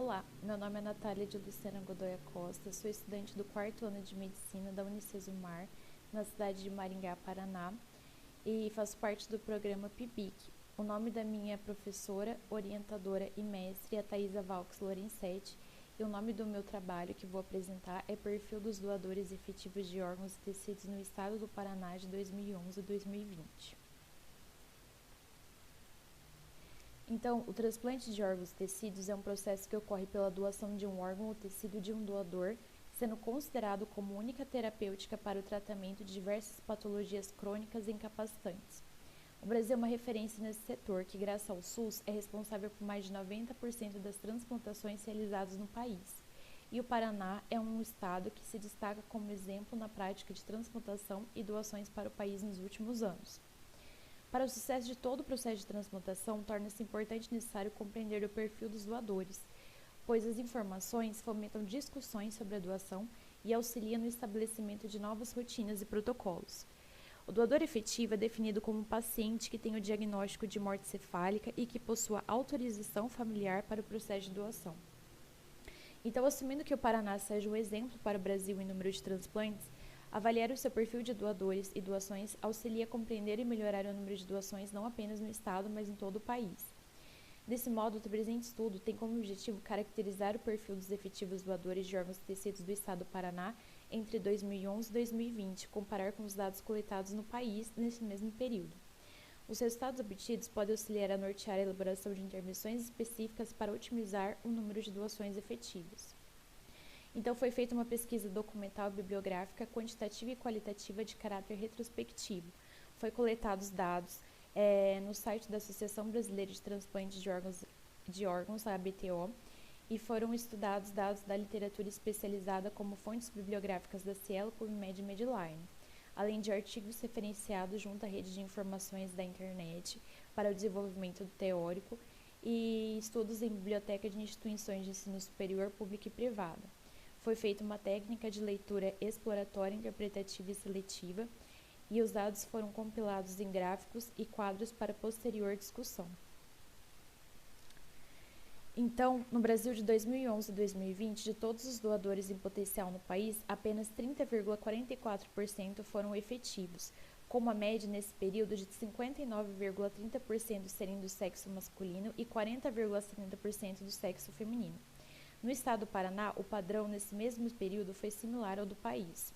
Olá, meu nome é Natália de Lucena Godoy Costa, sou estudante do 4º ano de Medicina da Unicesumar, na cidade de Maringá, Paraná, e faço parte do programa PIBIC. O nome da minha professora, orientadora e mestre é Thaisa Valks Lorenzetti, e o nome do meu trabalho que vou apresentar é Perfil dos Doadores Efetivos de Órgãos e Tecidos no Estado do Paraná de 2011 e 2020. Então, o transplante de órgãos e tecidos é um processo que ocorre pela doação de um órgão ou tecido de um doador, sendo considerado como única terapêutica para o tratamento de diversas patologias crônicas e incapacitantes. O Brasil é uma referência nesse setor, que graças ao SUS é responsável por mais de 90% das transplantações realizadas no país. E o Paraná é um estado que se destaca como exemplo na prática de transplantação e doações para o país nos últimos anos. Para o sucesso de todo o processo de transplantação, torna-se importante e necessário compreender o perfil dos doadores, pois as informações fomentam discussões sobre a doação e auxiliam no estabelecimento de novas rotinas e protocolos. O doador efetivo é definido como um paciente que tem o diagnóstico de morte cefálica e que possua autorização familiar para o processo de doação. Então, assumindo que o Paraná seja um exemplo para o Brasil em número de transplantes, avaliar o seu perfil de doadores e doações auxilia a compreender e melhorar o número de doações não apenas no estado, mas em todo o país. Desse modo, o presente estudo tem como objetivo caracterizar o perfil dos efetivos doadores de órgãos e tecidos do estado do Paraná entre 2011 e 2020, comparar com os dados coletados no país nesse mesmo período. Os resultados obtidos podem auxiliar a nortear a elaboração de intervenções específicas para otimizar o número de doações efetivas. Então, foi feita uma pesquisa documental bibliográfica, quantitativa e qualitativa de caráter retrospectivo. Foi coletados dados no site da Associação Brasileira de Transplante de Órgãos, a ABTO, e foram estudados dados da literatura especializada como fontes bibliográficas da Cielo, PubMed e Medline, além de artigos referenciados junto à rede de informações da internet para o desenvolvimento do teórico e estudos em biblioteca de instituições de ensino superior pública e privada. Foi feita uma técnica de leitura exploratória, interpretativa e seletiva, e os dados foram compilados em gráficos e quadros para posterior discussão. Então, no Brasil de 2011 e 2020, de todos os doadores em potencial no país, apenas 30,44% foram efetivos, com uma média nesse período de 59,30% serem do sexo masculino e 40,70% do sexo feminino. No estado do Paraná, o padrão nesse mesmo período foi similar ao do país.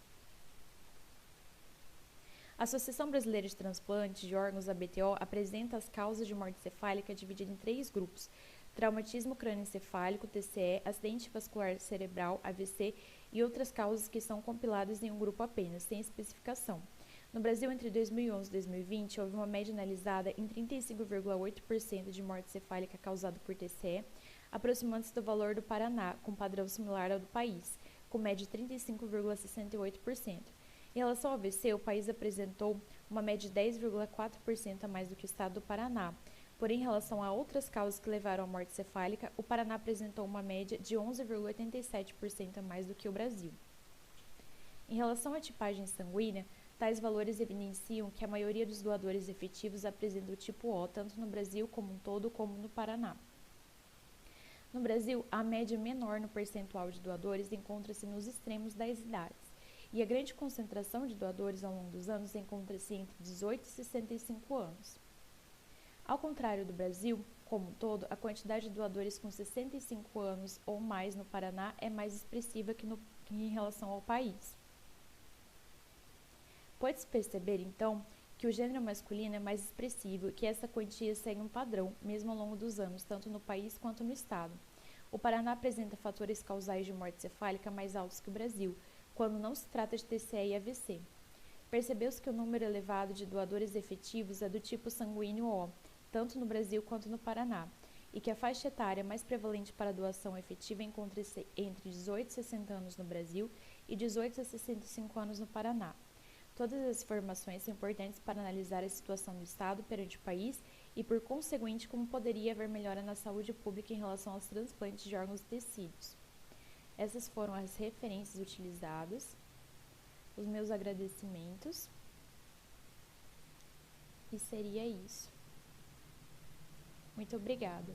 A Associação Brasileira de Transplante de Órgãos, ABTO, apresenta as causas de morte cefálica divididas em 3 grupos: traumatismo crânioencefálico, TCE, acidente vascular cerebral, AVC, e outras causas que são compiladas em um grupo apenas, sem especificação. No Brasil, entre 2011 e 2020, houve uma média analisada em 35,8% de morte cefálica causada por TCE, aproximando-se do valor do Paraná, com padrão similar ao do país, com média de 35,68%. Em relação ao AVC, o país apresentou uma média de 10,4% a mais do que o estado do Paraná. Porém, em relação a outras causas que levaram à morte cefálica, o Paraná apresentou uma média de 11,87% a mais do que o Brasil. Em relação à tipagem sanguínea, tais valores evidenciam que a maioria dos doadores efetivos apresenta o tipo O, tanto no Brasil como um todo como no Paraná. No Brasil, a média menor no percentual de doadores encontra-se nos extremos das idades, e a grande concentração de doadores ao longo dos anos encontra-se entre 18 e 65 anos. Ao contrário do Brasil, como um todo, a quantidade de doadores com 65 anos ou mais no Paraná é mais expressiva que em relação ao país. Pode-se perceber, então, que o gênero masculino é mais expressivo e que essa quantia segue um padrão, mesmo ao longo dos anos, tanto no país quanto no estado. O Paraná apresenta fatores causais de morte cefálica mais altos que o Brasil, quando não se trata de TCE e AVC. Percebeu-se que o número elevado de doadores efetivos é do tipo sanguíneo O, tanto no Brasil quanto no Paraná, e que a faixa etária mais prevalente para a doação efetiva encontra-se entre 18 e 60 anos no Brasil e 18 a 65 anos no Paraná. Todas as informações são importantes para analisar a situação do Estado perante o país e, por conseguinte, como poderia haver melhora na saúde pública em relação aos transplantes de órgãos e tecidos. Essas foram as referências utilizadas, os meus agradecimentos, e seria isso. Muito obrigada.